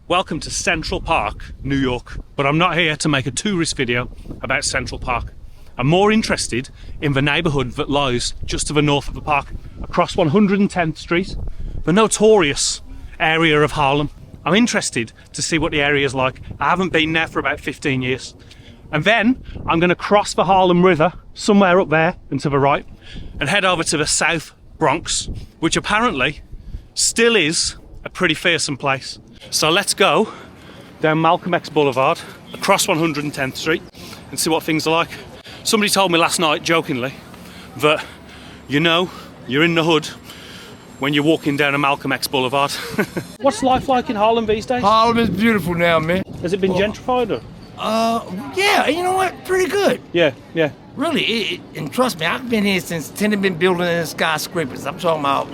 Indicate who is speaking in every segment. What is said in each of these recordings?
Speaker 1: Welcome to Central Park, New York, but I'm not here to make a tourist video about Central Park. I'm more interested in the neighbourhood that lies just to the north of the park, across 110th Street, the Notorious area of Harlem. I'm interested to see what the area is like. I haven't been there for about 15 years. And then I'm going to cross the Harlem River, somewhere up there and to the right, and head over to the South Bronx, which apparently still is a pretty fearsome place. So let's go down Malcolm X Boulevard, across 110th Street, and see what things are like. Somebody told me last night, jokingly, that you know you're in the hood when you're walking down a Malcolm X Boulevard. What's life like in Harlem these days?
Speaker 2: Harlem is beautiful now, man.
Speaker 1: Has it been gentrified or?
Speaker 2: Yeah, you know what? Pretty good.
Speaker 1: Yeah.
Speaker 2: Really, and trust me, I've been here since tenement building and skyscrapers. I'm talking about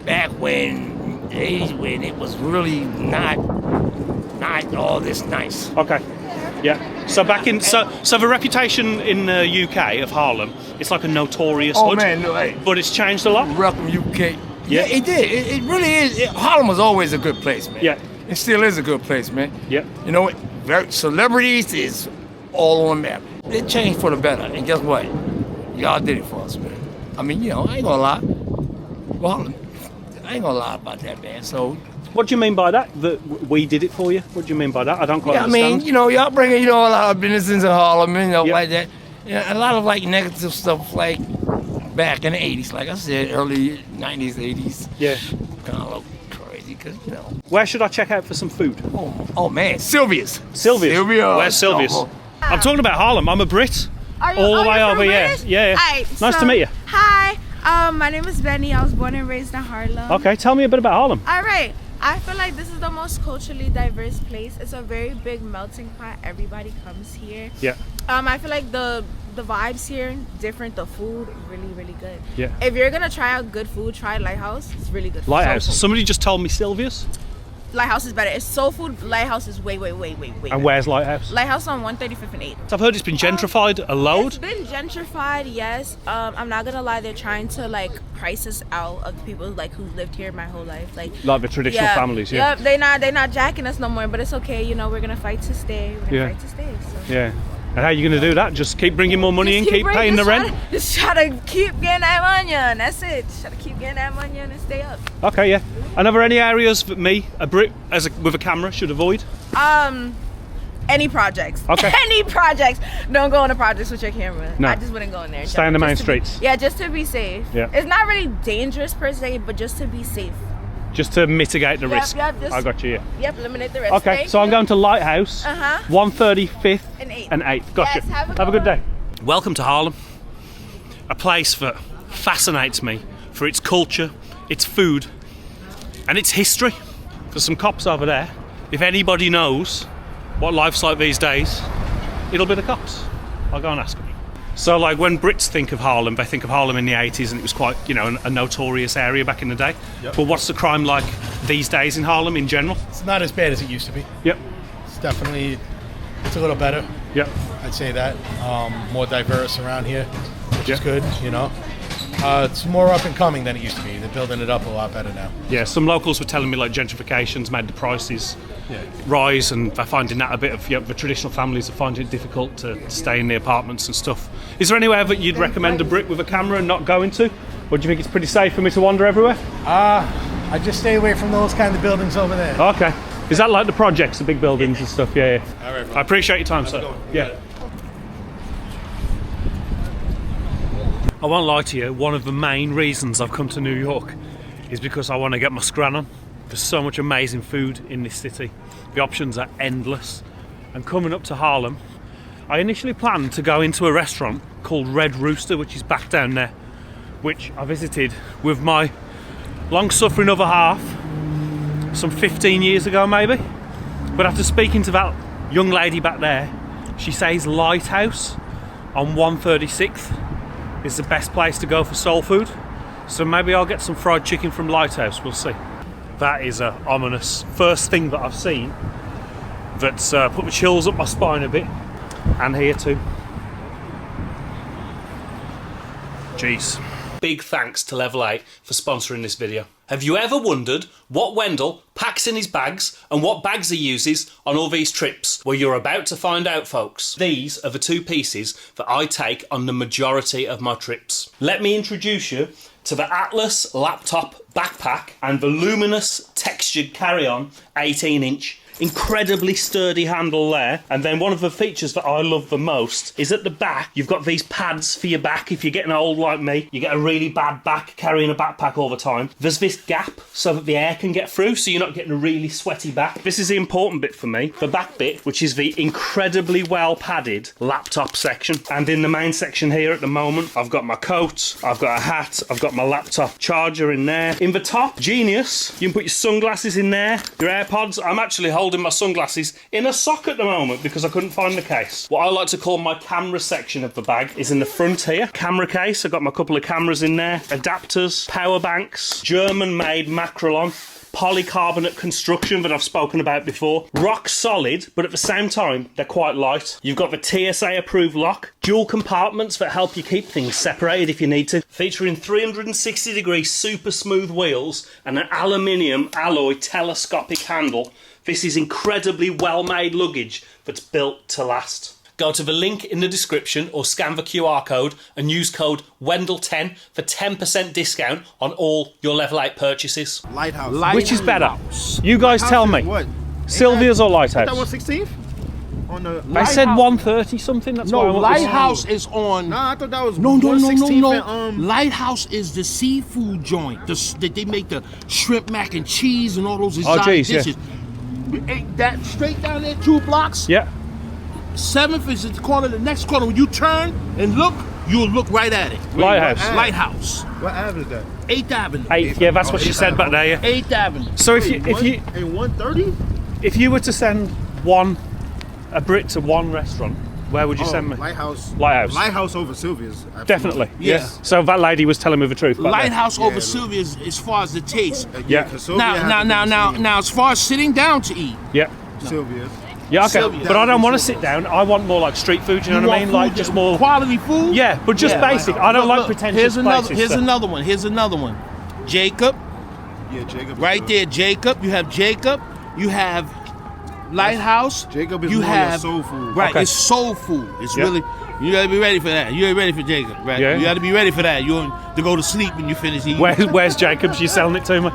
Speaker 2: back when the 80s, when it was really not all this nice.
Speaker 1: Okay. Yeah. So back in so the reputation in the UK of Harlem, it's like a notorious hood.
Speaker 2: Man, no, hey.
Speaker 1: But it's changed a lot.
Speaker 2: Welcome, UK.
Speaker 1: Yeah.
Speaker 2: It did. It really is. Harlem was always a good place, man.
Speaker 1: Yeah.
Speaker 2: It still is a good place, man.
Speaker 1: Yeah.
Speaker 2: You know what? Celebrities is all on the map. It changed for the better. And guess what? Y'all did it for us, man. I mean, you know, I ain't gonna lie. Well, I ain't gonna lie about that, man. So.
Speaker 1: What do you mean by that? That we did it for you? What do you mean by that? I don't quite understand.
Speaker 2: I mean, you know, y'all bringing, a lot of business into Harlem, like that. A lot of, like, negative stuff, like, back in the 80s, like I said, early 90s, 80s.
Speaker 1: Yeah.
Speaker 2: Kind of look crazy, because,
Speaker 1: Where should I check out for some food?
Speaker 2: Oh man, Sylvia's.
Speaker 1: Where's Sylvia's? I'm talking about Harlem. I'm a Brit. All the way over here. Yeah.
Speaker 3: Right,
Speaker 1: Nice to meet you.
Speaker 3: Hi. My name is Benny. I was born and raised in Harlem.
Speaker 1: Okay, tell me a bit about Harlem.
Speaker 3: All right. I feel like this is the most culturally diverse place. It's a very big melting pot. Everybody comes here.
Speaker 1: Yeah.
Speaker 3: I feel like the vibes here different. The food really good.
Speaker 1: Yeah.
Speaker 3: If you're gonna try out good food, try Lighthouse. It's really good.
Speaker 1: Lighthouse.
Speaker 3: Soul food.
Speaker 1: Somebody just told me Sylvia's.
Speaker 3: Lighthouse is better. It's soul food. Lighthouse is way
Speaker 1: And
Speaker 3: better.
Speaker 1: where's Lighthouse?
Speaker 3: Lighthouse on 135th and 8th.
Speaker 1: So I've heard it's been gentrified a load.
Speaker 3: It's been gentrified, yes. I'm not gonna lie, they're trying to like price us out of the people like who lived here my whole life, like
Speaker 1: the traditional families, yeah.
Speaker 3: Yep, they're not jacking us no more, but it's okay. We're gonna fight to stay. So.
Speaker 1: Yeah. And how are you going to do that? Just keep bringing more money in, keep paying the rent?
Speaker 3: Just try to keep getting that money on. That's it. Just try to keep getting that money on and stay up.
Speaker 1: Okay, yeah. And are there any areas that me, a Brit, with a camera, should avoid?
Speaker 3: Any projects.
Speaker 1: Okay.
Speaker 3: Any projects. Don't go into projects with your camera.
Speaker 1: No.
Speaker 3: I just wouldn't go in there.
Speaker 1: Stay on the main streets.
Speaker 3: Just to be safe.
Speaker 1: Yeah.
Speaker 3: It's not really dangerous per se, but just to be safe.
Speaker 1: Just to mitigate the risk.
Speaker 3: Yep,
Speaker 1: I got you, yeah.
Speaker 3: Yep, eliminate the risk.
Speaker 1: Okay, so I'm going to Lighthouse, 135th and 8th. Gotcha.
Speaker 3: Yes, have
Speaker 1: a good day. Welcome to Harlem, a place that fascinates me for its culture, its food, and its history. There's some cops over there. If anybody knows what life's like these days, it'll be the cops. I'll go and ask them. So, like, when Brits think of Harlem, they think of Harlem in the 80s, and it was quite, a notorious area back in the day.
Speaker 4: Yep.
Speaker 1: But what's the crime like these days in Harlem in general?
Speaker 4: It's not as bad as it used to be.
Speaker 1: Yep.
Speaker 4: It's a little better.
Speaker 1: Yep.
Speaker 4: I'd say that. More diverse around here, which is good, It's more up and coming than it used to be. They're building it up a lot better now.
Speaker 1: Yeah, some locals were telling me like gentrification's made the prices rise, and they're finding that a bit of the traditional families are finding it difficult to stay in the apartments and stuff. Is there anywhere that you'd recommend a Brit with a camera and not go into? Or do you think it's pretty safe for me to wander everywhere?
Speaker 4: I just stay away from those kind of buildings over there.
Speaker 1: Okay. Is that like the projects, the big buildings and stuff? Yeah.
Speaker 4: All right,
Speaker 1: I appreciate your time, sir. Yeah. I won't lie to you, one of the main reasons I've come to New York is because I want to get my scran on. There's so much amazing food in this city. The options are endless. And coming up to Harlem, I initially planned to go into a restaurant called Red Rooster, which is back down there, which I visited with my long-suffering other half some 15 years ago maybe. But after speaking to that young lady back there, she says Lighthouse on 136th is the best place to go for soul food. So maybe I'll get some fried chicken from Lighthouse, we'll see. That is a ominous first thing that I've seen that's put the chills up my spine a bit, and here too. Jeez. Big thanks to Level 8 for sponsoring this video. Have you ever wondered what Wendell packs in his bags and what bags he uses on all these trips? Well, you're about to find out, folks. These are the two pieces that I take on the majority of my trips. Let me introduce you to the Atlas laptop backpack and the luminous textured carry-on 18-inch. Incredibly sturdy handle there. And then one of the features that I love the most is at the back, you've got these pads for your back. If you're getting old like me, you get a really bad back carrying a backpack all the time. There's this gap so that the air can get through, so you're not getting a really sweaty back. This is the important bit for me, the back bit, which is the incredibly well padded laptop section. And in the main section here at the moment, I've got my coat, I've got a hat, I've got my laptop charger in there. In the top, genius, you can put your sunglasses in there, your AirPods. I'm actually holding my sunglasses in a sock at the moment because I couldn't find the case. What I like to call my camera section of the bag is in the front here. Camera case, I've got my couple of cameras in there, adapters, power banks, German-made Macrolon, polycarbonate construction that I've spoken about before. Rock solid, but at the same time, they're quite light. You've got the TSA approved lock, dual compartments that help you keep things separated if you need to, featuring 360-degree super smooth wheels and an aluminium alloy telescopic handle. This is incredibly well-made luggage that's built to last. Go to the link in the description or scan the QR code and use code WENDELL10 for 10% discount on all your Level 8 purchases.
Speaker 5: Lighthouse.
Speaker 1: Which is better? You guys tell me.
Speaker 5: What?
Speaker 1: Sylvia's or Lighthouse?
Speaker 5: That 116th? On the
Speaker 1: I said 130 something. That's why I
Speaker 6: No,
Speaker 1: want
Speaker 6: Lighthouse is on.
Speaker 5: Nah, I thought that was
Speaker 6: No.
Speaker 5: 116th and,
Speaker 6: Lighthouse is the seafood joint. That they make the shrimp mac and cheese and all those
Speaker 1: Oh,
Speaker 6: exotic
Speaker 1: geez, yeah.
Speaker 6: dishes. That straight down there, 2 blocks.
Speaker 1: Yeah.
Speaker 6: 7th is at the corner. The next corner, when you turn and look, you'll look right at it.
Speaker 1: Lighthouse.
Speaker 6: Lighthouse.
Speaker 5: what avenue is that?
Speaker 6: 8th Avenue.
Speaker 1: 8th. Yeah, that's what she said back there. Yeah.
Speaker 6: 8th Avenue.
Speaker 1: So if you
Speaker 5: And 130?
Speaker 1: if you were to send a Brit to one restaurant, where would you send me?
Speaker 5: Lighthouse.
Speaker 1: Lighthouse.
Speaker 5: Lighthouse over Sylvia's. Absolutely.
Speaker 1: Definitely.
Speaker 6: Yeah.
Speaker 1: So that lady was telling me the truth. back there.
Speaker 6: Lighthouse over
Speaker 5: Yeah.
Speaker 6: Sylvia's as far as the taste.
Speaker 1: Yeah.
Speaker 5: 'cause Sylvia has the biggest
Speaker 6: Now, as far as sitting down to eat,
Speaker 1: Yeah.
Speaker 5: Sylvia's.
Speaker 1: Yeah. Okay.
Speaker 6: Sylvia.
Speaker 1: But I don't want to sit down. I want more like street food. You know what I mean? Like just more.
Speaker 6: quality food.
Speaker 1: Yeah, but just
Speaker 6: Yeah.
Speaker 1: basic. I don't like
Speaker 6: Look,
Speaker 1: pretentious places.
Speaker 6: Here's
Speaker 1: so-
Speaker 6: another one. Here's another one. Jacob,
Speaker 5: Yeah, Jacob. is
Speaker 6: right
Speaker 5: good.
Speaker 6: there. Jacob. You have Jacob. You have Lighthouse.
Speaker 5: Jacob is
Speaker 6: you
Speaker 5: more your
Speaker 6: have
Speaker 5: soul food.
Speaker 6: Right.
Speaker 1: Okay.
Speaker 6: It's soul food. It's
Speaker 1: Yeah.
Speaker 6: really. You gotta be ready for that. You ain't ready for Jacob, right?
Speaker 1: Yeah.
Speaker 6: You gotta be ready for that. You want to go to sleep when you finish eating.
Speaker 1: Where's Jacobs? You selling it to me?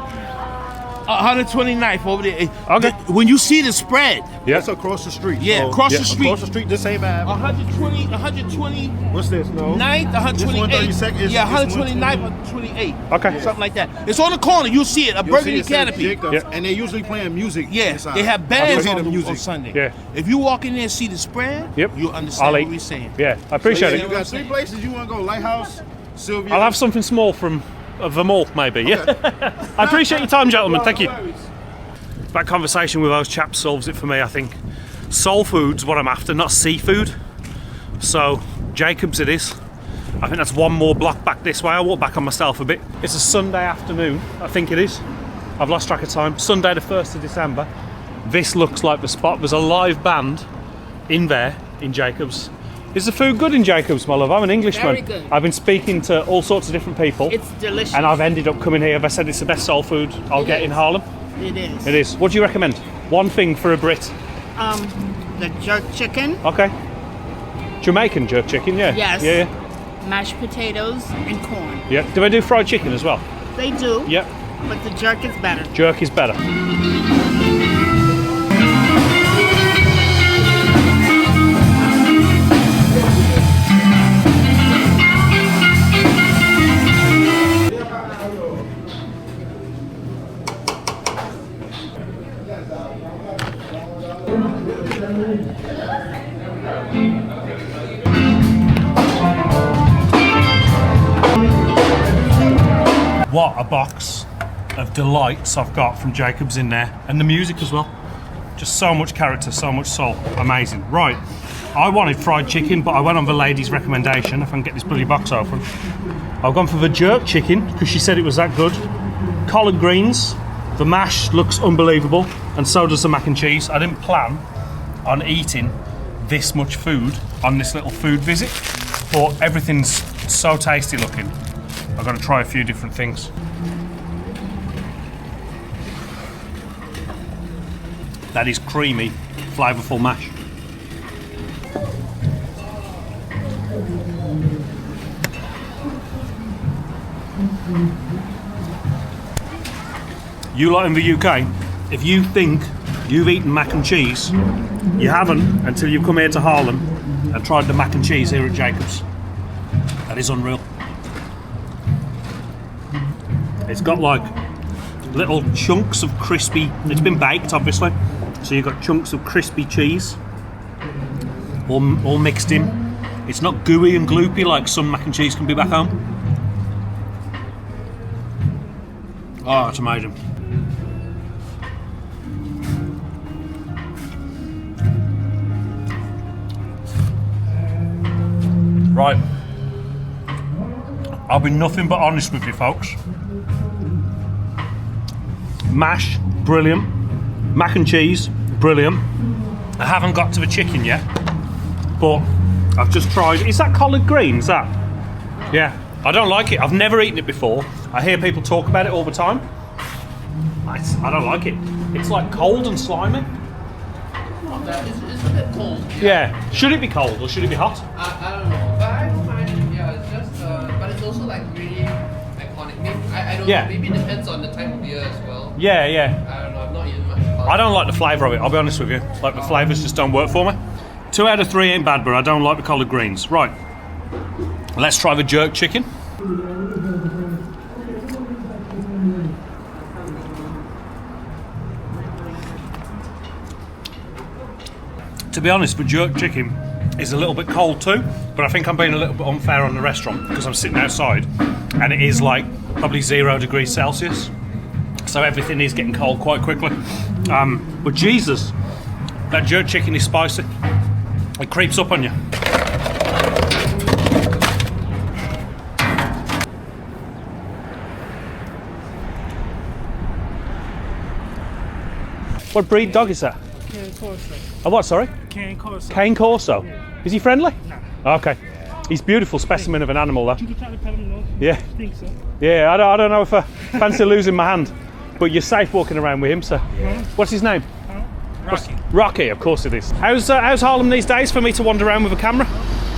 Speaker 6: 129th over there.
Speaker 1: Okay.
Speaker 6: When you see the spread,
Speaker 1: Yeah.
Speaker 5: That's across the street.
Speaker 6: yeah,
Speaker 5: so-
Speaker 6: across the street.
Speaker 5: Across the street, the same avenue.
Speaker 6: 120.
Speaker 5: What's this? No.
Speaker 6: 9th, 128th.
Speaker 5: 132nd is-
Speaker 6: Yeah,
Speaker 5: is
Speaker 6: 129th, 128th.
Speaker 1: Okay.
Speaker 6: Something like that. It's on the corner. You'll see it. A
Speaker 5: You'll see
Speaker 6: burgundy
Speaker 5: it says
Speaker 6: canopy.
Speaker 5: Jacob's,
Speaker 1: Yeah.
Speaker 5: and they're usually playing music.
Speaker 6: Yeah,
Speaker 5: inside.
Speaker 6: they have
Speaker 5: I
Speaker 6: bands
Speaker 5: hear
Speaker 6: on,
Speaker 5: the music.
Speaker 6: on Sunday.
Speaker 1: Yeah.
Speaker 6: If you walk in there and see the spread,
Speaker 1: Yep.
Speaker 6: you'll understand
Speaker 1: I'll
Speaker 6: what
Speaker 1: eat.
Speaker 6: we're saying.
Speaker 1: Yeah. I appreciate
Speaker 5: So
Speaker 1: it.
Speaker 5: you got 3 places you want to go: Lighthouse, Sylvia.
Speaker 1: I'll have something small from them all, maybe. Yeah. I appreciate your time, gentlemen. Thank you. That conversation with those chaps solves it for me, I think. Soul food's what I'm after, not seafood. So, Jacobs it is. I think that's one more block back this way. I'll walk back on myself a bit. It's a Sunday afternoon, I think it is. I've lost track of time. Sunday the 1st of December. This looks like the spot. There's a live band in there, in Jacobs. Is the food good in Jacobs, my love? I'm an Englishman.
Speaker 7: Very good.
Speaker 1: I've been speaking to all sorts of different people.
Speaker 7: It's delicious.
Speaker 1: And I've ended up coming here. They said it's the best soul food I'll get in Harlem.
Speaker 7: It is.
Speaker 1: It is. What do you recommend? One thing for a Brit.
Speaker 7: The jerk chicken,
Speaker 1: Okay. Jamaican jerk chicken, yeah.
Speaker 7: Yes.
Speaker 1: Yeah,
Speaker 7: mashed potatoes, and corn.
Speaker 1: yeah. Do they do fried chicken as well?
Speaker 7: They do,
Speaker 1: Yep.
Speaker 7: but the jerk is better.
Speaker 1: Jerk is better. What a box of delights I've got from Jacobs in there, and the music as well. Just so much character, so much soul. Amazing. Right, I wanted fried chicken, but I went on the lady's recommendation. If I can get this bloody box open, I've gone for the jerk chicken because she said it was that good. Collard greens, the mash looks unbelievable, and so does the mac and cheese. I didn't plan on eating this much food on this little food visit, but everything's so tasty looking. I've got to try a few different things. That is creamy, flavourful mash. You lot in the UK, if you think you've eaten mac and cheese, you haven't until you've come here to Harlem and tried the mac and cheese here at Jacob's. That is unreal. It's got like little chunks of crispy, it's been baked obviously, so you've got chunks of crispy cheese all mixed in. It's not gooey and gloopy like some mac and cheese can be back home. Oh, it's amazing. Right, I'll be nothing but honest with you folks. Mash, brilliant. Mac and cheese, brilliant. I haven't got to the chicken yet, but I've just tried. Is that collard greens, that? Yeah, I don't like it. I've never eaten it before. I hear people talk about it all the time. I don't like it. It's like cold and slimy.
Speaker 8: It's a bit cold.
Speaker 1: Yeah, should it be cold or should it be hot?
Speaker 8: I don't know, but I find it, yeah, it's just, but it's also like really iconic. Maybe, I don't know, maybe it depends on the time of year as well.
Speaker 1: Yeah, yeah.
Speaker 8: I don't know, I've not eaten much.
Speaker 1: I don't like the flavour of it, I'll be honest with you. Like the flavours just don't work for me. 2 out of 3 ain't bad, but I don't like the collard greens. Right, let's try the jerk chicken. To be honest, the jerk chicken is a little bit cold too, but I think I'm being a little bit unfair on the restaurant because I'm sitting outside and it is like probably 0 degrees Celsius. So everything is getting cold quite quickly. But Jesus, that jerk chicken is spicy. It creeps up on you. What breed dog is that? Oh, what, sorry?
Speaker 9: Cane Corso.
Speaker 1: Cane Corso. Yeah. Is he friendly? No. Okay. He's a beautiful specimen of an animal, though.
Speaker 9: You can try to pet him, no?
Speaker 1: Yeah.
Speaker 9: I think so.
Speaker 1: Yeah, I don't know if I fancy losing my hand, but you're safe walking around with him, so.
Speaker 9: Yeah.
Speaker 1: What's his name?
Speaker 9: Rocky.
Speaker 1: Rocky, of course it is. How's Harlem these days for me to wander around with a camera?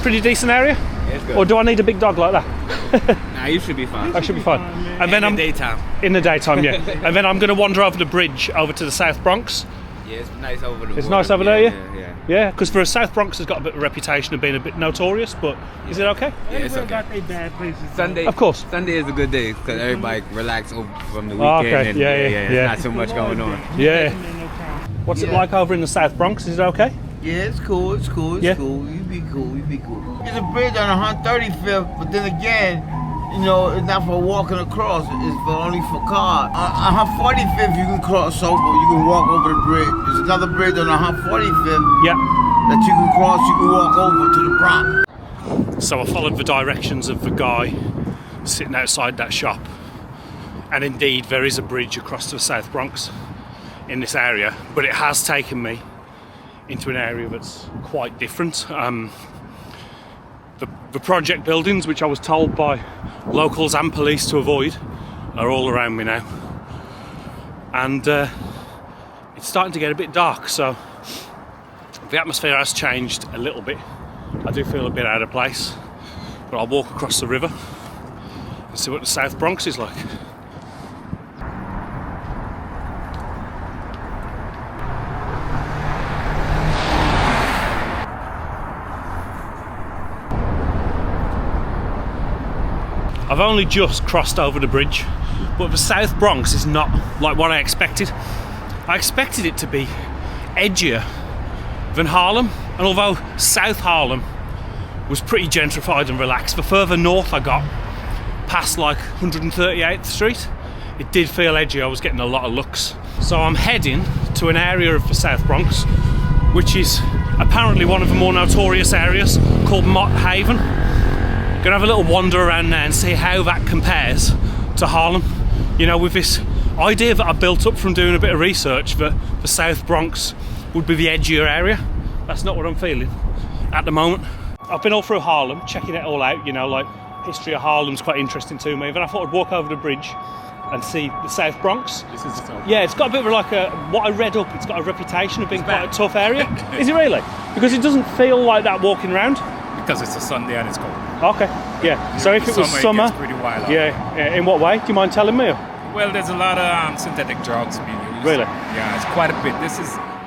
Speaker 1: Pretty decent area?
Speaker 10: Yeah, it's good.
Speaker 1: Or do I need a big dog like that?
Speaker 10: Nah, you should be fine.
Speaker 1: I should be fine. And then
Speaker 10: in the daytime.
Speaker 1: In the daytime, yeah. And then I'm going to wander over the bridge over to the South Bronx.
Speaker 10: Yeah, it's nice over there.
Speaker 1: It's nice over there,
Speaker 10: yeah?
Speaker 1: Yeah. Yeah, because for a South Bronx has got a bit of a reputation of being a bit notorious, but is it okay?
Speaker 10: Yeah, it's okay.
Speaker 9: Got their bad places.
Speaker 10: Sunday,
Speaker 1: of course.
Speaker 10: Sunday is a good day because everybody relax from the weekend.
Speaker 1: Oh, okay.
Speaker 10: And
Speaker 1: Yeah.
Speaker 10: not so much going on.
Speaker 1: Yeah. What's it like over in the South Bronx? Is it okay?
Speaker 11: Yeah, it's cool. It's cool.
Speaker 1: Yeah.
Speaker 11: Cool. You be cool. There's a bridge on 135th, but then again, you know, it's not for walking across. It's for only for cars. On 145th, you can cross over. You can walk over the bridge. There's another bridge on 145th.
Speaker 1: Yeah.
Speaker 11: That you can cross. You can walk over to the Bronx.
Speaker 1: So I followed the directions of the guy sitting outside that shop, and indeed there is a bridge across to the South Bronx in this area, but it has taken me into an area that's quite different. The project buildings, which I was told by locals and police to avoid, are all around me now, and it's starting to get a bit dark, so the atmosphere has changed a little bit. I do feel a bit out of place, but I'll walk across the river and see what the South Bronx is like. I've only just crossed over the bridge, but the South Bronx is not like what I expected. I expected it to be edgier than Harlem, and although South Harlem was pretty gentrified and relaxed, the further north I got, past like 138th Street, it did feel edgy. I was getting a lot of looks. So I'm heading to an area of the South Bronx, which is apparently one of the more notorious areas, called Mott Haven. Gonna have a little wander around there and see how that compares to Harlem. You know, with this idea that I built up from doing a bit of research that the South Bronx would be the edgier area. That's not what I'm feeling at the moment. I've been all through Harlem, checking it all out, you know, like history of Harlem's quite interesting to me. Then I thought I'd walk over the bridge and see the South Bronx.
Speaker 12: This is the South.
Speaker 1: Yeah, it's got a bit of like what I read up, it's got a reputation of being quite a tough area. Is it really? Because it doesn't feel like that walking around.
Speaker 12: Because it's a Sunday and it's cold.
Speaker 1: Okay, yeah. So if it was summer,
Speaker 12: it gets pretty wild out.
Speaker 1: yeah. In what way? Do you mind telling me?
Speaker 12: Well, there's a lot of synthetic drugs being used.
Speaker 1: Really?
Speaker 12: Yeah, it's quite a bit.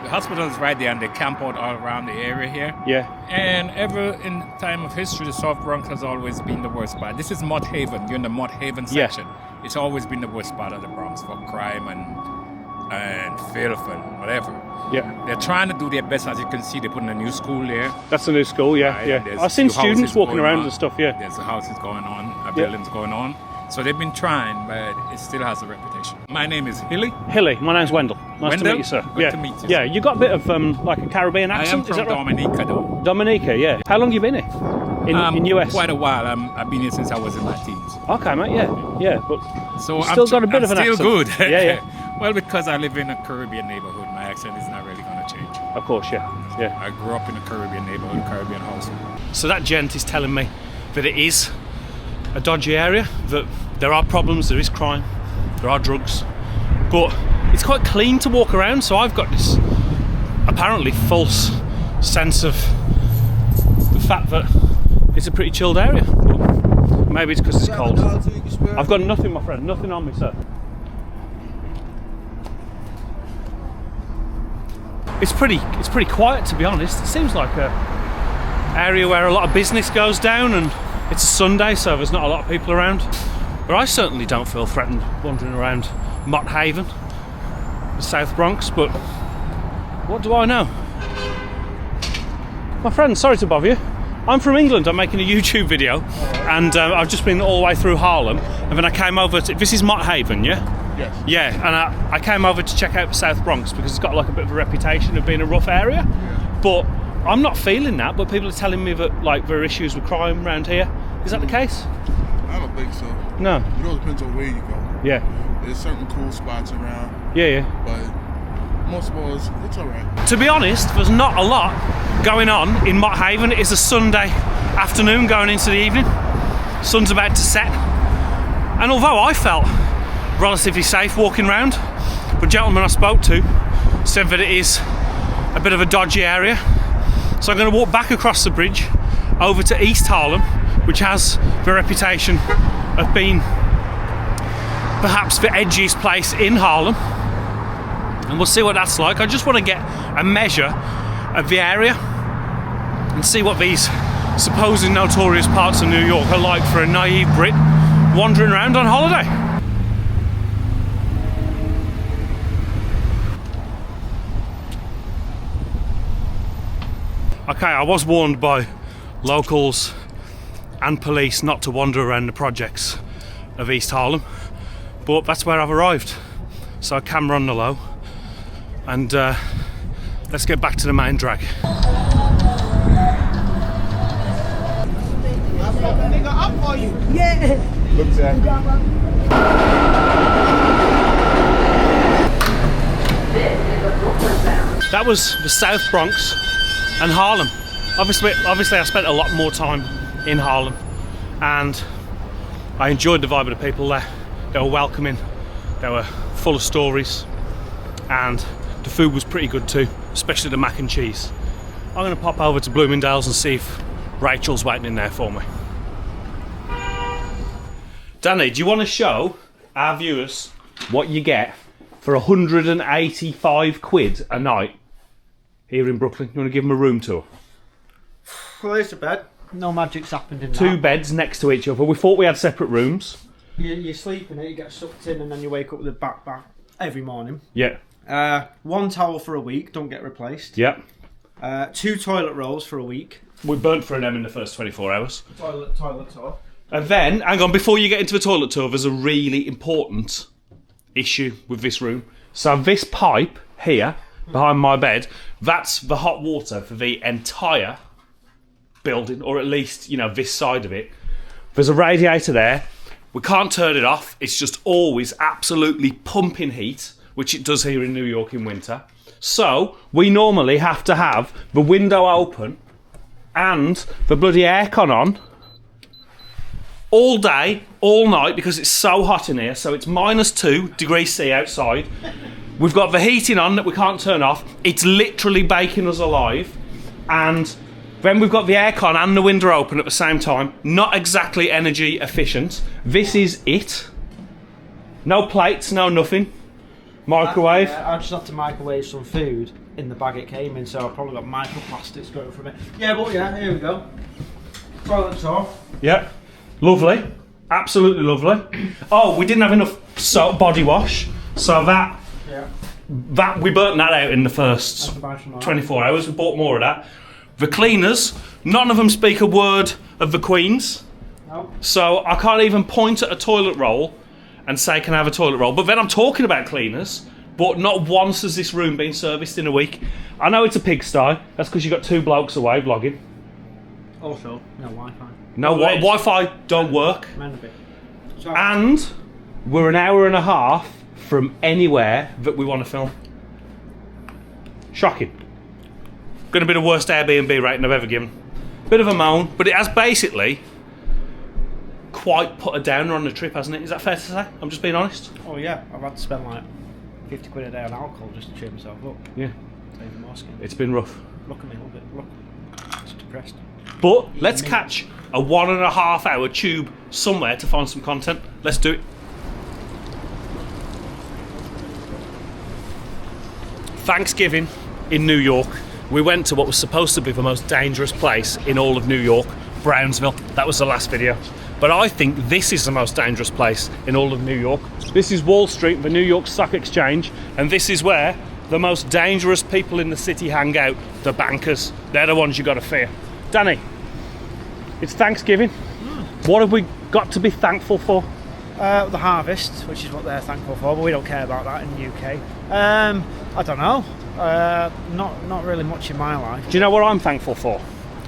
Speaker 12: The hospital is right there, and they camp out all around the area here.
Speaker 1: Yeah.
Speaker 12: And ever in time of history, the South Bronx has always been the worst spot. This is Mott Haven. You're in the Mott Haven section. Yeah. It's always been the worst spot of the Bronx for crime and filth and whatever.
Speaker 1: Yeah.
Speaker 12: They're trying to do their best. As you can see, they're putting a new school there.
Speaker 1: That's a new school, yeah,
Speaker 12: Right,
Speaker 1: yeah.
Speaker 12: and
Speaker 1: I've seen students walking around and stuff, yeah.
Speaker 12: There's a houses going on, buildings going on. So they've been trying, but it still has a reputation. My name is Hilly.
Speaker 1: Hilly, my name's Wendell. Nice to meet you, sir.
Speaker 12: Good to meet you.
Speaker 1: Yeah, you got a bit of like a Caribbean accent.
Speaker 12: I am from
Speaker 1: is that right?
Speaker 12: Dominica, though.
Speaker 1: Dominica, yeah. How long you been here? In US?
Speaker 12: Quite a while. I've been here since I was in my teens.
Speaker 1: Okay, mate. Yeah. But
Speaker 12: so
Speaker 1: still got a bit of an
Speaker 12: still
Speaker 1: accent.
Speaker 12: Good.
Speaker 1: Yeah.
Speaker 12: Well, because I live in a Caribbean neighborhood, my accent is not really going to change.
Speaker 1: Of course, yeah.
Speaker 12: I grew up in a Caribbean neighborhood, Caribbean household.
Speaker 1: So that gent is telling me that it is a dodgy area, that there are problems, there is crime, there are drugs, but it's quite clean to walk around, so I've got this apparently false sense of the fact that it's a pretty chilled area. But maybe it's because it's cold. I've got nothing, my friend, nothing on me, sir. It's pretty quiet, to be honest. It seems like a area where a lot of business goes down, and it's a Sunday, so there's not a lot of people around. But I certainly don't feel threatened wandering around Mott Haven, the South Bronx, but what do I know? My friend, sorry to bother you. I'm from England, I'm making a YouTube video, and I've just been all the way through Harlem, and then I came over to, this is Mott Haven, yeah?
Speaker 6: Yes.
Speaker 1: Yeah, and I came over to check out the South Bronx because it's got like a bit of a reputation of being a rough area, but I'm not feeling that, but people are telling me that like there are issues with crime around here. Is that the case?
Speaker 6: I don't think so.
Speaker 1: No.
Speaker 6: It all depends on where you go.
Speaker 1: Yeah.
Speaker 6: There's certain cool spots around.
Speaker 1: Yeah.
Speaker 6: But most of all, it's alright.
Speaker 1: To be honest, there's not a lot going on in Mott Haven. It's a Sunday afternoon going into the evening. Sun's about to set. And although I felt relatively safe walking around, the gentleman I spoke to said that it is a bit of a dodgy area. So I'm going to walk back across the bridge over to East Harlem, which has the reputation of being perhaps the edgiest place in Harlem, and we'll see what that's like. I just want to get a measure of the area and see what these supposed notorious parts of New York are like for a naive Brit wandering around on holiday. Okay, I was warned by locals and police not to wander around the projects of East Harlem, but that's where I've arrived. So camera on the low, and let's get back to the main drag. That was the South Bronx and Harlem. Obviously I spent a lot more time in Harlem, and I enjoyed the vibe of the people there. They were welcoming, they were full of stories, and the food was pretty good too, especially the mac and cheese. I'm going to pop over to Bloomingdale's and see if Rachel's waiting in there for me. Danny, do you want to show our viewers what you get for 185 quid a night here in Brooklyn? You want to give them a room tour?
Speaker 13: Well, there's a bed. No magic's happened in that.
Speaker 1: Two beds next to each other. We thought we had separate rooms.
Speaker 13: You sleep in it, you get sucked in, and then you wake up with a backpack every morning.
Speaker 1: Yeah.
Speaker 13: One towel for a week, don't get replaced.
Speaker 1: Yeah.
Speaker 13: 2 toilet rolls for a week.
Speaker 1: We burnt through them in the first 24 hours.
Speaker 13: Toilet tour.
Speaker 1: And then, hang on, before you get into the toilet tour, there's a really important issue with this room. So this pipe here, behind my bed, that's the hot water for the entire building, or at least, you know, this side of it. There's a radiator there. We can't turn it off. It's just always absolutely pumping heat, which it does here in New York in winter. So we normally have to have the window open and the bloody aircon on all day, all night, because it's so hot in here. So it's -2 degrees C outside. We've got the heating on that we can't turn off. It's literally baking us alive. And then we've got the aircon and the window open at the same time. Not exactly energy efficient. This is it. No plates, no nothing. Microwave.
Speaker 13: I just had to microwave some food in the bag it came in, so I've probably got microplastics going from it. Yeah, but yeah, here we go. Toilets off.
Speaker 1: Yeah, lovely. Absolutely lovely. Oh, we didn't have enough soap body wash, so that we burnt that out in the first 24 hours. We bought more of that. The cleaners, none of them speak a word of the Queen's.
Speaker 13: No.
Speaker 1: So I can't even point at a toilet roll and say, can I have a toilet roll? But then I'm talking about cleaners, but not once has this room been serviced in a week. I know it's a pigsty. That's because you got 2 blokes away vlogging.
Speaker 13: Also, no Wi-Fi.
Speaker 1: No, Wi-Fi don't work. And we're an hour and a half from anywhere that we want to film. Shocking. Going to be the worst Airbnb rating I've ever given. Bit of a moan, but it has basically quite put a downer on the trip, hasn't it? Is that fair to say? I'm just being honest.
Speaker 13: Oh yeah, I've had to spend like 50 quid a day on alcohol just to cheer myself up.
Speaker 1: Yeah.
Speaker 13: Saving more skin.
Speaker 1: It's been rough.
Speaker 13: Look at me a little bit. Look. It's depressed.
Speaker 1: But let's catch a 1.5 hour tube somewhere to find some content. Let's do it. Thanksgiving in New York. We went to what was supposed to be the most dangerous place in all of New York, Brownsville. That was the last video. But I think this is the most dangerous place in all of New York. This is Wall Street, the New York Stock Exchange, and this is where the most dangerous people in the city hang out, the bankers. They're the ones you got to fear. Danny, it's Thanksgiving. What have we got to be thankful for?
Speaker 13: The harvest, which is what they're thankful for, but we don't care about that in the UK. I don't know. Not really much in my life.
Speaker 1: Do you know what I'm thankful for?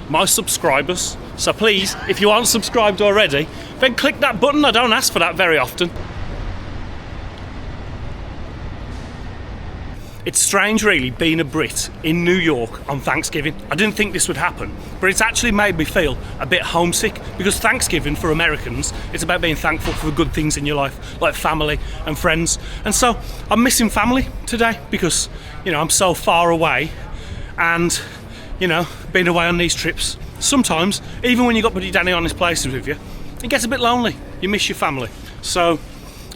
Speaker 1: My subscribers. So please, if you aren't subscribed already, then click that button. I don't ask for that very often. It's strange, really, being a Brit in New York on Thanksgiving. I didn't think this would happen, but it's actually made me feel a bit homesick, because Thanksgiving for Americans, it's about being thankful for the good things in your life, like family and friends. And so I'm missing family today because, you know, I'm so far away, and, you know, being away on these trips, sometimes, even when you've got Buddy Danny on these places with you, it gets a bit lonely. You miss your family. So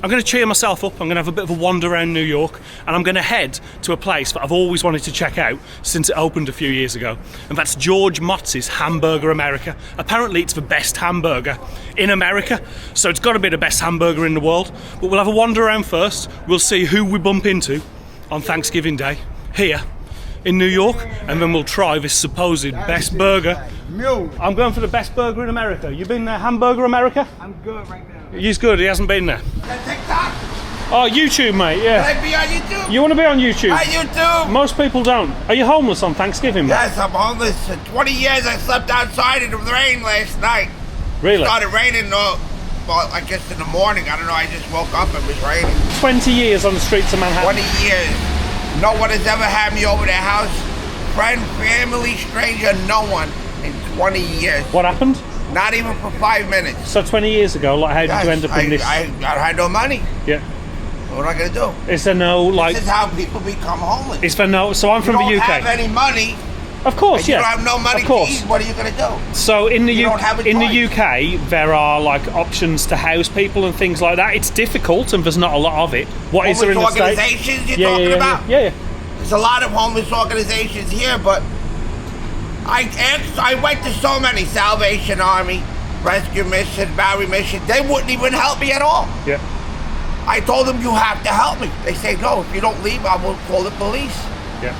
Speaker 1: I'm going to cheer myself up. I'm going to have a bit of a wander around New York, and I'm going to head to a place that I've always wanted to check out since it opened a few years ago, and that's George Mott's Hamburger America. Apparently it's the best hamburger in America, so it's got to be the best hamburger in the world. But we'll have a wander around first. We'll see who we bump into on Thanksgiving Day here in New York, and then we'll try this supposed best burger. I'm going for the best burger in America. You been there, Hamburger America?
Speaker 11: I'm good right now.
Speaker 1: He's good, he hasn't been there.
Speaker 11: TikTok?
Speaker 1: Oh, YouTube, mate, yeah.
Speaker 11: Can I be on YouTube?
Speaker 1: You want to be on YouTube?
Speaker 11: On YouTube?
Speaker 1: Most people don't. Are you homeless on Thanksgiving, mate?
Speaker 11: Yes, I'm homeless. For 20 years I slept outside in the rain last night.
Speaker 1: Really?
Speaker 11: It started raining, well, I guess in the morning. I don't know, I just woke up and it was raining.
Speaker 1: 20 years on the streets of Manhattan.
Speaker 11: 20 years. No one has ever had me over their house. Friend, family, stranger, no one in 20 years.
Speaker 1: What happened?
Speaker 11: Not even for 5 minutes.
Speaker 1: So 20 years ago, like, how did you end up in this?
Speaker 11: I had no money.
Speaker 1: Yeah.
Speaker 11: What am I gonna do?
Speaker 1: Is there no, like...
Speaker 11: This is how people become homeless.
Speaker 1: Is there no... So I'm from the UK.
Speaker 11: You don't have any money.
Speaker 1: Of course,
Speaker 11: and
Speaker 1: yeah.
Speaker 11: You don't have no money to eat. What are you gonna do?
Speaker 1: So in the UK, there are like options to house people and things like that. It's difficult, and there's not a lot of it. What is there in the States?
Speaker 11: Organizations you're talking about?
Speaker 1: Yeah.
Speaker 11: There's a lot of homeless organizations here, but I went to so many, Salvation Army, Rescue Mission, Bowery Mission. They wouldn't even help me at all.
Speaker 1: Yeah.
Speaker 11: I told them, you have to help me. They say, no, if you don't leave, I will call the police.
Speaker 1: Yeah.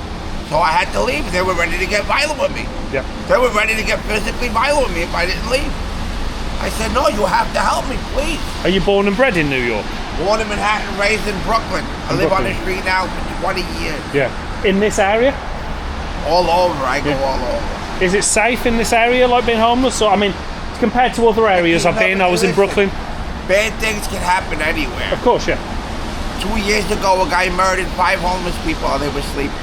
Speaker 11: So I had to leave. They were ready to get violent with me.
Speaker 1: Yeah.
Speaker 11: They were ready to get physically violent with me if I didn't leave. I said, no, you have to help me, please.
Speaker 1: Are you born and bred in New York?
Speaker 11: Born in Manhattan, raised in Brooklyn. I live on the street now for 20 years.
Speaker 1: Yeah. In this area?
Speaker 11: All over. I go all over.
Speaker 1: Is it safe in this area, like being homeless? Or, I mean, compared to other areas I've been, I was in Brooklyn.
Speaker 11: Bad things can happen anywhere.
Speaker 1: Of course, yeah.
Speaker 11: 2 years ago, a guy murdered 5 homeless people while they were sleeping.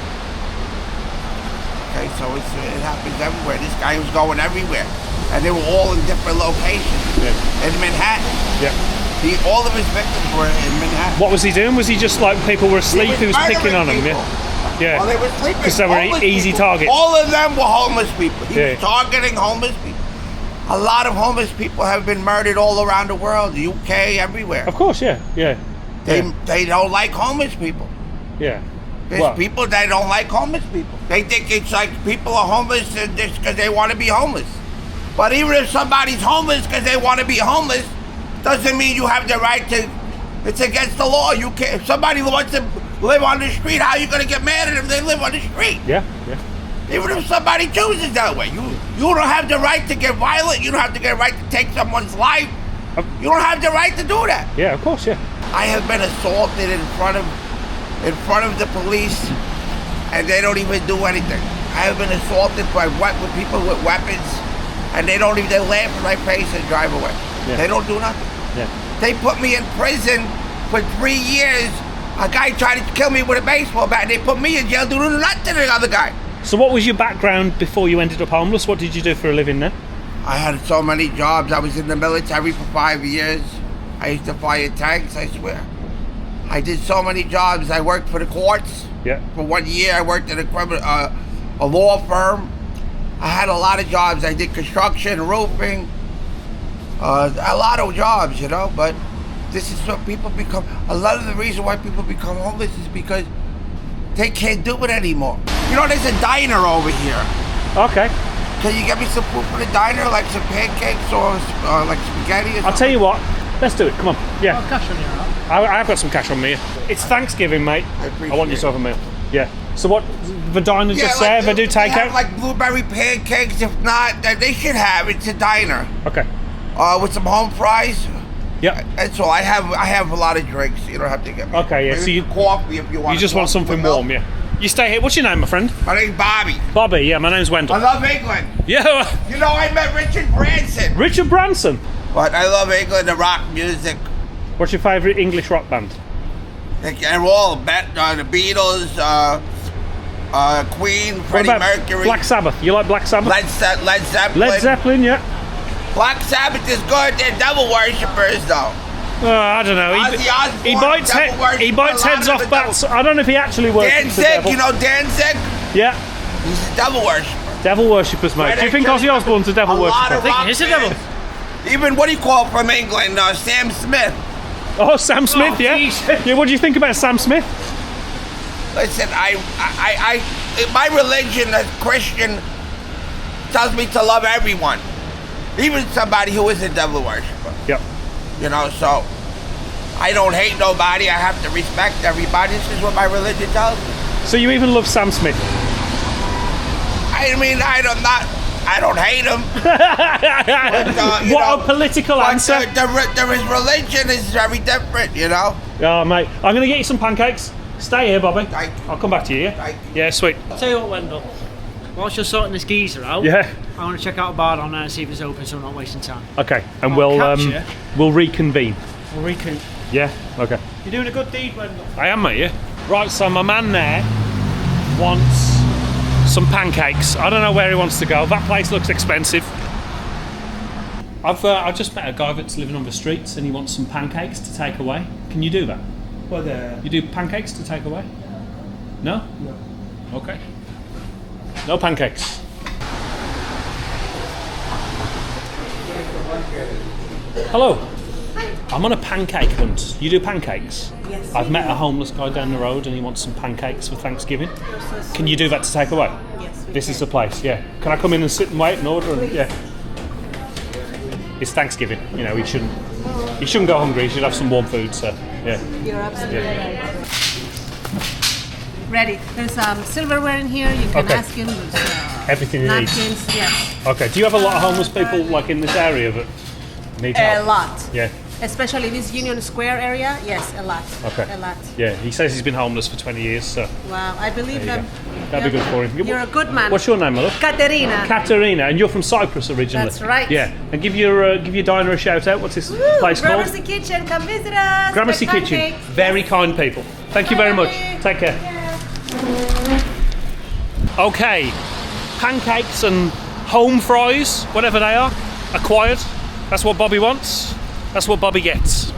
Speaker 11: Okay, so it happens everywhere. This guy was going everywhere. and they were all in different locations in Manhattan. All of his victims were in Manhattan.
Speaker 1: What was he doing? Was he just like people were asleep? He was picking on them.
Speaker 11: People.
Speaker 1: Yeah.
Speaker 11: While they were sleeping.
Speaker 1: Because they were easy targets.
Speaker 11: All of them were homeless people. He was targeting homeless people. A lot of homeless people have been murdered all around the world, the UK, everywhere.
Speaker 1: Of course, yeah.
Speaker 11: They don't like homeless people.
Speaker 1: Yeah.
Speaker 11: There's people that don't like homeless people. They think it's like people are homeless just because they want to be homeless. But even if somebody's homeless because they want to be homeless, doesn't mean you have the right to. It's against the law. You can't. If somebody wants to live on the street, how are you going to get mad at them if they live on the street?
Speaker 1: Yeah.
Speaker 11: Even if somebody chooses that way, you don't have the right to get violent. You don't have the right to take someone's life. You don't have the right to do that.
Speaker 1: Yeah, of course, yeah.
Speaker 11: I have been assaulted in front of the police, and they don't even do anything. I have been assaulted with people with weapons, and they laugh in my face and drive away.
Speaker 1: Yeah.
Speaker 11: They don't do nothing.
Speaker 1: Yeah.
Speaker 11: They put me in prison for 3 years. A guy tried to kill me with a baseball bat, and they put me in jail doing nothing to the other guy.
Speaker 1: So what was your background before you ended up homeless? What did you do for a living then?
Speaker 11: I had so many jobs. I was in the military for 5 years. I used to fire tanks, I swear. I did so many jobs. I worked for the courts.
Speaker 1: Yeah.
Speaker 11: For 1 year, I worked at a law firm. I had a lot of jobs. I did construction, roofing, a lot of jobs, you know, but this is what people become. A lot of the reason why people become homeless is because they can't do it anymore. You know, there's a diner over here.
Speaker 1: Okay.
Speaker 11: Can you get me some food from the diner, like some pancakes or like spaghetti or something?
Speaker 1: I'll tell you what, let's do it, come on. Yeah.
Speaker 7: Oh, cash on you, right?
Speaker 1: I've got some cash on me. It's Thanksgiving, mate. I want you to have a meal. Yeah. So what, the diner just there, if I do
Speaker 11: They
Speaker 1: takeout?
Speaker 11: have like blueberry pancakes. If not, they should have. It's a diner.
Speaker 1: Okay.
Speaker 11: With some home fries.
Speaker 1: Yep.
Speaker 11: That's all. I have a lot of drinks. You don't have to get me.
Speaker 1: Okay, yeah.
Speaker 11: Maybe
Speaker 1: So you
Speaker 11: coffee if you want.
Speaker 1: You just want something warm, yeah. You stay here. What's your name, my friend?
Speaker 11: My name's Bobby.
Speaker 1: Bobby, yeah. My name's Wendell.
Speaker 11: I love England.
Speaker 1: Yeah.
Speaker 11: You know, I met Richard Branson.
Speaker 1: Richard Branson.
Speaker 11: But I love England, the rock music.
Speaker 1: What's your favourite English rock band?
Speaker 11: They're all the Beatles, Queen, Freddie Mercury.
Speaker 1: Black Sabbath. You like Black Sabbath?
Speaker 11: Led Zeppelin.
Speaker 1: Led Zeppelin, yeah.
Speaker 11: Black Sabbath is good. They're devil worshippers, though.
Speaker 1: I don't know. He bites heads off bats. I don't know if he actually worships the devil.
Speaker 11: You know Danzig?
Speaker 1: Yeah.
Speaker 11: He's a devil worshipper.
Speaker 1: Devil worshippers, mate. Do you think Ozzy Osbourne's a devil worshipper?
Speaker 11: I think he's a devil. Even what do you call from England? Sam Smith.
Speaker 1: Oh, Sam Smith, yeah. Yeah. What do you think about Sam Smith?
Speaker 11: Listen, my religion as Christian tells me to love everyone, even somebody who is a devil worshiper.
Speaker 1: Yep.
Speaker 11: You know, so I don't hate nobody. I have to respect everybody. This is what my religion tells me.
Speaker 1: So you even love Sam Smith?
Speaker 11: I mean, I don't hate him. But,
Speaker 1: what a political answer.
Speaker 11: His religion is very different, you know?
Speaker 1: Oh, mate. I'm going to get you some pancakes. Stay here, Bobby. I'll come back to you, yeah? Yeah, sweet.
Speaker 13: I'll tell you what, Wendell. Whilst you're sorting this geezer out,
Speaker 1: yeah,
Speaker 13: I want to check out a bar down there and see if it's open so I'm not wasting time.
Speaker 1: Okay, and we'll reconvene. Yeah, okay.
Speaker 13: You're doing a good deed, Wendell.
Speaker 1: I am, mate, yeah. Right, so my man there wants some pancakes. I don't know where he wants to go. That place looks expensive. I've just met a guy that's living on the streets and he wants some pancakes to take away. Can you do that? You do pancakes to take away? No?
Speaker 14: No.
Speaker 1: Okay. No pancakes. Hello. I'm on a pancake hunt. You do pancakes?
Speaker 14: Yes.
Speaker 1: I've met a homeless guy down the road and he wants some pancakes for Thanksgiving. Can you do that to take away?
Speaker 14: Yes.
Speaker 1: This is the place, yeah. Can I come in and sit and wait and order? And, yeah. It's Thanksgiving, you know, he shouldn't go hungry, he should have some warm food, so yeah.
Speaker 14: You're absolutely
Speaker 1: Yeah.
Speaker 14: right. Ready. There's silverware in here. You can ask him.
Speaker 1: Everything he needs.
Speaker 14: Napkins, yes.
Speaker 1: Okay, do you have a lot of homeless people like in this area that need help?
Speaker 14: A lot.
Speaker 1: Yeah.
Speaker 14: Especially this Union Square area. Yes, a lot.
Speaker 1: Okay.
Speaker 14: A lot.
Speaker 1: Yeah, he says he's been homeless for 20 years, so
Speaker 14: Wow, I believe
Speaker 1: there you
Speaker 14: them.
Speaker 1: go. That'd be good for him.
Speaker 14: You're a good man.
Speaker 1: What's your name, my love?
Speaker 14: Katerina.
Speaker 1: Katerina, and you're from Cyprus originally.
Speaker 14: That's right.
Speaker 1: Yeah, and give your diner a shout out. What's this place called?
Speaker 14: Gramercy Kitchen, come visit us.
Speaker 1: Gramercy
Speaker 14: Make
Speaker 1: Kitchen.
Speaker 14: pancakes.
Speaker 1: Very kind people. Thank you very much. Take care. Okay, pancakes and home fries, whatever they are, acquired. That's what Bobby wants. That's what Bobby gets.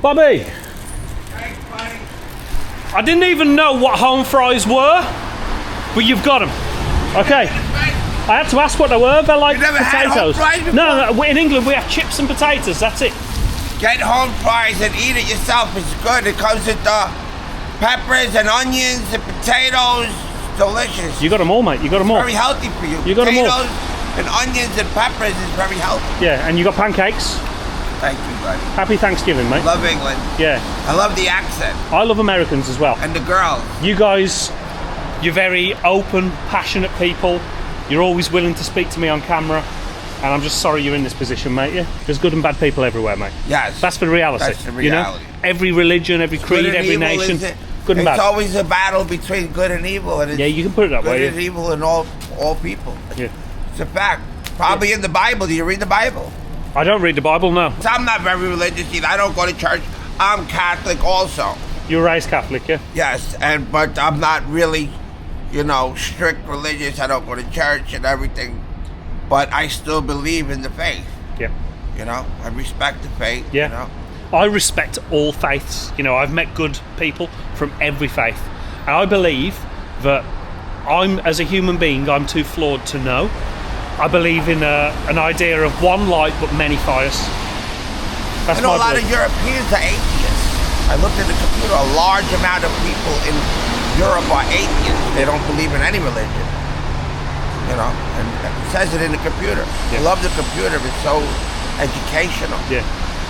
Speaker 1: Bobby! I didn't even know what home fries were, but you've got them. Okay. I had to ask what they were. They're like potatoes. No, in England we have chips and potatoes. That's it.
Speaker 11: Get home fries and eat it yourself. It's good. It comes with peppers and onions and potatoes. Delicious.
Speaker 1: You got them all, mate. You got them all.
Speaker 11: Very healthy for you.
Speaker 1: You got them all.
Speaker 11: Potatoes and onions and peppers is very healthy.
Speaker 1: Yeah, and you got pancakes.
Speaker 11: Thank you, buddy.
Speaker 1: Happy Thanksgiving, mate.
Speaker 11: Love England.
Speaker 1: Yeah.
Speaker 11: I love the accent.
Speaker 1: I love Americans as well.
Speaker 11: And the girls.
Speaker 1: You guys, you're very open, passionate people. You're always willing to speak to me on camera. And I'm just sorry you're in this position, mate. Yeah. There's good and bad people everywhere, mate.
Speaker 11: Yes.
Speaker 1: That's the reality.
Speaker 11: That's the reality.
Speaker 1: You know? Every religion, every creed, every nation. Good and bad.
Speaker 11: It's always a battle between good and evil. And it's
Speaker 1: yeah, you can put it that way.
Speaker 11: Good and evil in all people.
Speaker 1: Yeah.
Speaker 11: It's a fact. Probably in the Bible. Do you read the Bible?
Speaker 1: I don't read the Bible, no.
Speaker 11: So I'm not very religious either. I don't go to church. I'm Catholic also.
Speaker 1: You were raised Catholic, yeah?
Speaker 11: Yes, but I'm not really, strict religious. I don't go to church and everything. But I still believe in the faith.
Speaker 1: Yeah.
Speaker 11: I respect the faith.
Speaker 1: Yeah. I respect all faiths. I've met good people from every faith. And I believe that as a human being, I'm too flawed to know. I believe in an idea of one light but many fires. That's
Speaker 11: a lot of Europeans are atheists. I looked at the computer. A large amount of people in Europe are atheists. They don't believe in any religion. And it says it in the computer. I love the computer. It's so educational.
Speaker 1: Yeah.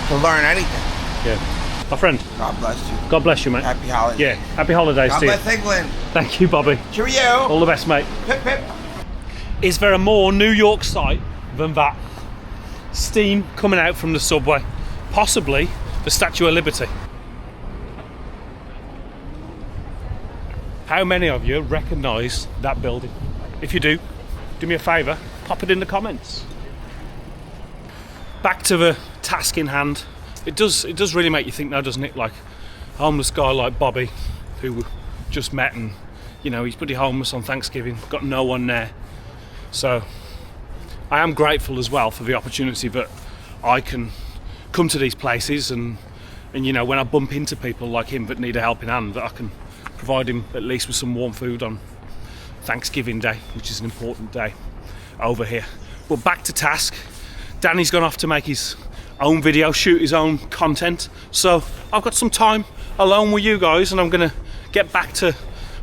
Speaker 11: To learn anything.
Speaker 1: Yeah. My friend.
Speaker 11: God bless you.
Speaker 1: God bless you, mate.
Speaker 11: Happy holidays.
Speaker 1: Yeah. Happy holidays
Speaker 11: God
Speaker 1: to you.
Speaker 11: bless England.
Speaker 1: Thank you, Bobby.
Speaker 11: Cheerio.
Speaker 1: All the best, mate.
Speaker 11: Pip, pip.
Speaker 1: Is there a more New York sight than that? Steam coming out from the subway. Possibly the Statue of Liberty. How many of you recognise that building? If you do me a favour, pop it in the comments. Back to the task in hand. It does really make you think now, doesn't it? Like a homeless guy like Bobby, who we just met, and he's pretty homeless on Thanksgiving, got no one there. So I am grateful as well for the opportunity that I can come to these places and when I bump into people like him that need a helping hand, that I can provide him at least with some warm food on Thanksgiving Day, which is an important day over here. But back to task. Danny's gone off to make his own video, shoot his own content. So I've got some time alone with you guys, and I'm gonna get back to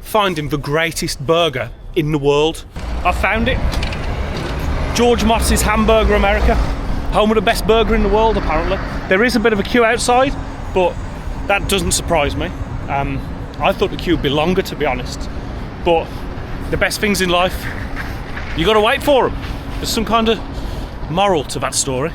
Speaker 1: finding the greatest burger in the world. I found it. George Mott's Hamburger America, home of the best burger in the world apparently. There is a bit of a queue outside, but that doesn't surprise me. I thought the queue would be longer, to be honest. But the best things in life, you got to wait for them. There's some kind of moral to that story.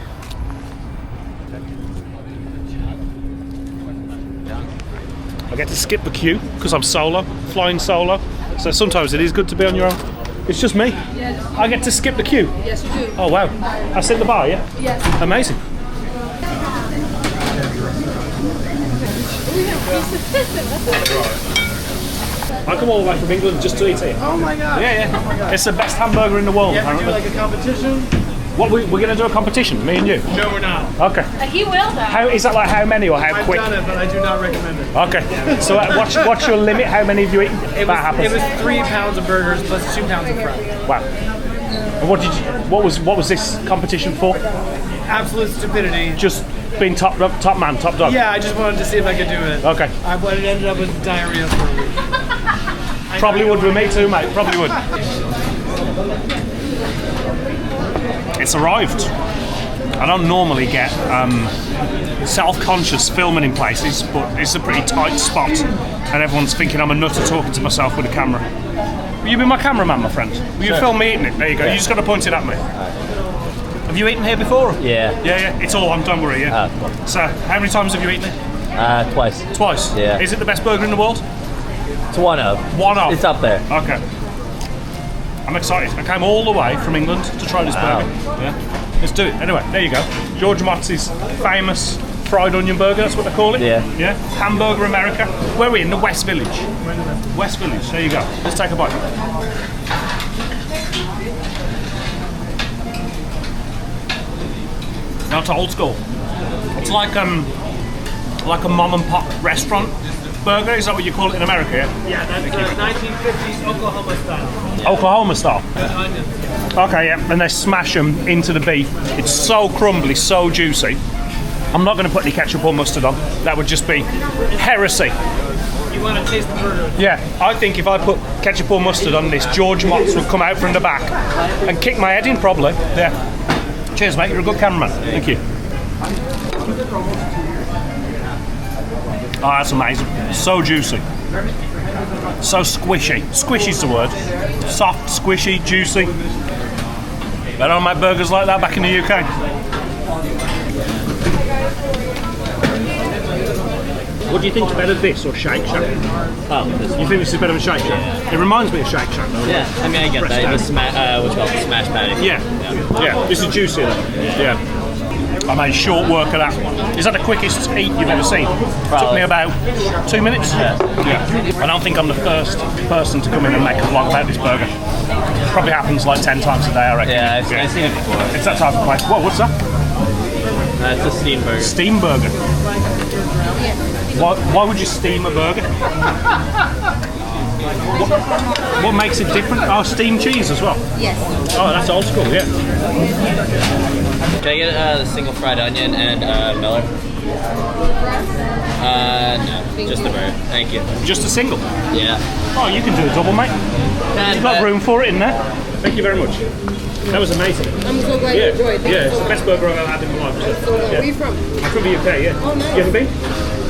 Speaker 1: I get to skip the queue because I'm solo, flying solo. So sometimes it is good to be on your own. It's just me.
Speaker 15: Yes.
Speaker 1: I get to skip the queue.
Speaker 15: Yes, you do.
Speaker 1: Oh wow. I sit at the bar, yeah?
Speaker 15: Yes.
Speaker 1: Amazing. I come all the way from England just to eat here.
Speaker 15: Oh my god.
Speaker 1: Yeah.
Speaker 15: Oh my god.
Speaker 1: It's the best hamburger in the world,
Speaker 15: You have to do
Speaker 1: apparently.
Speaker 15: like a competition?
Speaker 1: What, we're going to do a competition, me and you?
Speaker 15: No, we're not.
Speaker 1: Okay.
Speaker 14: He will though.
Speaker 1: How is that, like how many or how
Speaker 15: I've
Speaker 1: quick?
Speaker 15: done it, but I do not recommend it.
Speaker 1: Okay. So what's your limit? How many have you eaten?
Speaker 15: It was 3 pounds of burgers plus 2 pounds of fries.
Speaker 1: Wow. And what was this competition for?
Speaker 15: Absolute stupidity.
Speaker 1: Just being top man, top dog.
Speaker 15: Yeah, I just wanted to see if I could do it.
Speaker 1: Okay.
Speaker 15: But it ended up with diarrhea for a week.
Speaker 1: Probably would with me too, mate. Probably would. It's arrived. I don't normally get self-conscious filming in places, but it's a pretty tight spot, and everyone's thinking I'm a nutter talking to myself with a camera. Will you be my cameraman, my friend? Will you film me eating it? There you go. You just got to point it at me. Have you eaten here before?
Speaker 16: Yeah.
Speaker 1: Yeah. It's all on. Don't worry. Yeah. So, how many times have you eaten it?
Speaker 16: Twice.
Speaker 1: Twice.
Speaker 16: Yeah.
Speaker 1: Is it the best burger in the world?
Speaker 16: It's one of.
Speaker 1: One of.
Speaker 16: It's up there.
Speaker 1: Okay. I'm excited. I came all the way from England to try this burger. Yeah. Let's do it. Anyway, there you go. George Mott's famous fried onion burger, that's what they call it?
Speaker 16: Yeah.
Speaker 1: Yeah? Hamburger America. Where are we? In the West Village? West Village. There you go. Let's take a bite. That's old school. It's like a mom and pop restaurant burger. Is that what you call it in America?
Speaker 15: Yeah, that's 1950s Oklahoma style.
Speaker 1: Yeah. Oklahoma style.
Speaker 15: With onions.
Speaker 1: Okay, yeah, and they smash them into the beef. It's so crumbly, so juicy. I'm not going to put any ketchup or mustard on. That would just be heresy.
Speaker 15: You want to taste the burger?
Speaker 1: Yeah, I think if I put ketchup or mustard on this, George Motts would come out from the back and kick my head in, probably. Yeah. Cheers, mate. You're a good cameraman. Thank you. Oh, that's amazing. So juicy. So squishy. Squishy's the word. Soft, squishy, juicy. I don't make burgers like that back in the UK. What do you think's better, this or Shake Shack?
Speaker 16: Oh, this
Speaker 1: You think this is better than Shake Shack?
Speaker 16: Yeah.
Speaker 1: It reminds me of Shake Shack, though.
Speaker 16: Yeah, I mean, I get that. The what's it called? The smash patty.
Speaker 1: Yeah. Yeah, this is juicier. Yeah. I made short work of that one. Is that the quickest eat you've ever seen? Took me about 2 minutes. Yeah. I don't think I'm the first person to come in and make a vlog about this burger. Probably happens like 10 times a day, I reckon.
Speaker 16: Yeah, I've seen it before.
Speaker 1: It's that type of place. Whoa, what's that?
Speaker 16: It's a steam burger.
Speaker 1: Steam burger. Why would you steam a burger? What makes it different? Oh, steamed cheese as well.
Speaker 14: Yes.
Speaker 1: Oh, that's old school, yeah.
Speaker 16: Can I get a single fried onion and Miller? No, just a burger. Thank you.
Speaker 1: Just a single?
Speaker 16: Yeah.
Speaker 1: Oh, you can do a double, mate. You've got room for it in there. Thank you very much. That was amazing.
Speaker 17: I'm so glad you enjoyed it.
Speaker 1: Yeah, it's the best burger I've ever had in my life.
Speaker 17: So, where are you from?
Speaker 1: I'm from the UK, yeah.
Speaker 17: Oh, nice.
Speaker 1: You ever been?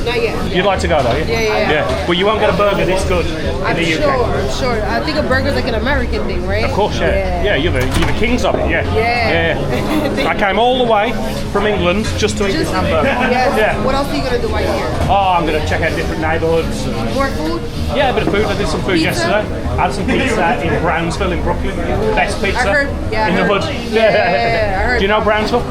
Speaker 17: Not yet.
Speaker 1: You'd like to go though, yeah?
Speaker 17: Yeah.
Speaker 1: Well, you won't get a burger this good in the UK.
Speaker 17: I'm sure. I think a burger's like an American thing, right?
Speaker 1: Of course, yeah. Yeah, you're the kings of it, yeah.
Speaker 17: Yeah.
Speaker 1: I came all the way from England just to eat this hamburger.
Speaker 17: Yes.
Speaker 1: Yeah.
Speaker 17: What else are you gonna do while you're here?
Speaker 1: Oh, I'm going to check out different neighbourhoods.
Speaker 17: More food?
Speaker 1: Yeah, a bit of food. I did some food
Speaker 17: Pizza?
Speaker 1: yesterday. I had some pizza in Brownsville in Brooklyn. Best pizza
Speaker 17: I heard. Yeah,
Speaker 1: in the hood.
Speaker 17: Yeah, I heard.
Speaker 1: Do you know Brownsville?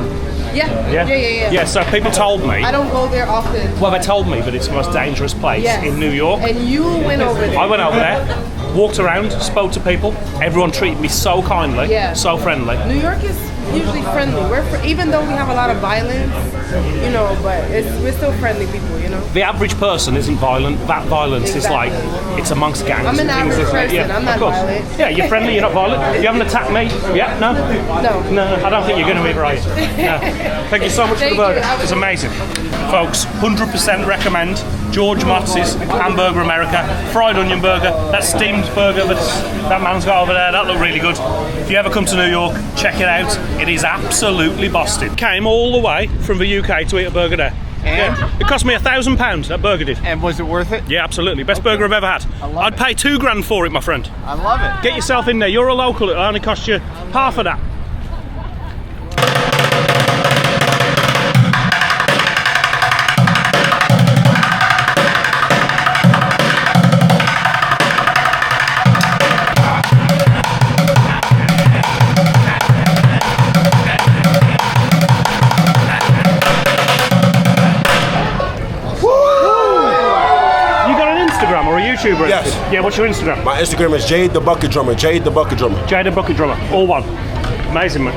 Speaker 17: Yeah.
Speaker 1: Yeah, so people told me.
Speaker 17: I don't go there often.
Speaker 1: Well, they told me that it's the most dangerous place in New York.
Speaker 17: And you went over there.
Speaker 1: I went over there, walked around, spoke to people. Everyone treated me so kindly, so friendly.
Speaker 17: New York is usually friendly. Even though we have a lot of violence, you know, but we're still friendly people, you know.
Speaker 1: The average person isn't violent. That violence is like, it's amongst gangs.
Speaker 17: I'm an
Speaker 1: and things,
Speaker 17: average
Speaker 1: isn't it?
Speaker 17: person. I'm not
Speaker 1: of course.
Speaker 17: violent.
Speaker 1: Yeah, you're friendly. You're not violent. You haven't attacked me. Yeah, no. No, I don't think you're going to either, are you? No. Thank you so much for the burger. It's amazing, folks. 100% recommend George Motts' Hamburger America fried onion burger. That steamed burger that man's got over there. That looked really good. If you ever come to New York, check it out. It is absolutely busted. Came all the way from the UK to eat a burger there.
Speaker 11: And?
Speaker 1: Yeah. It cost me £1,000, that burger did.
Speaker 11: And was it worth it?
Speaker 1: Yeah, absolutely. Best burger I've ever had. I'd pay $2,000 for it, my friend.
Speaker 11: I love it.
Speaker 1: Get yourself in there. You're a local. It'll only cost you half of that. Or a YouTuber?
Speaker 18: Yes.
Speaker 1: Yeah, what's your Instagram?
Speaker 18: My Instagram is Jade the Bucket Drummer. Jade the Bucket Drummer.
Speaker 1: Jade the Bucket Drummer. All one. Amazing, man.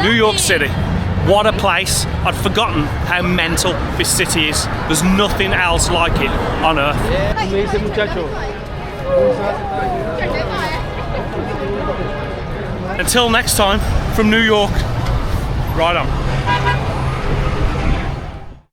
Speaker 1: New York City. What a place. I'd forgotten how mental this city is. There's nothing else like it on earth. Until next time, from New York, right on.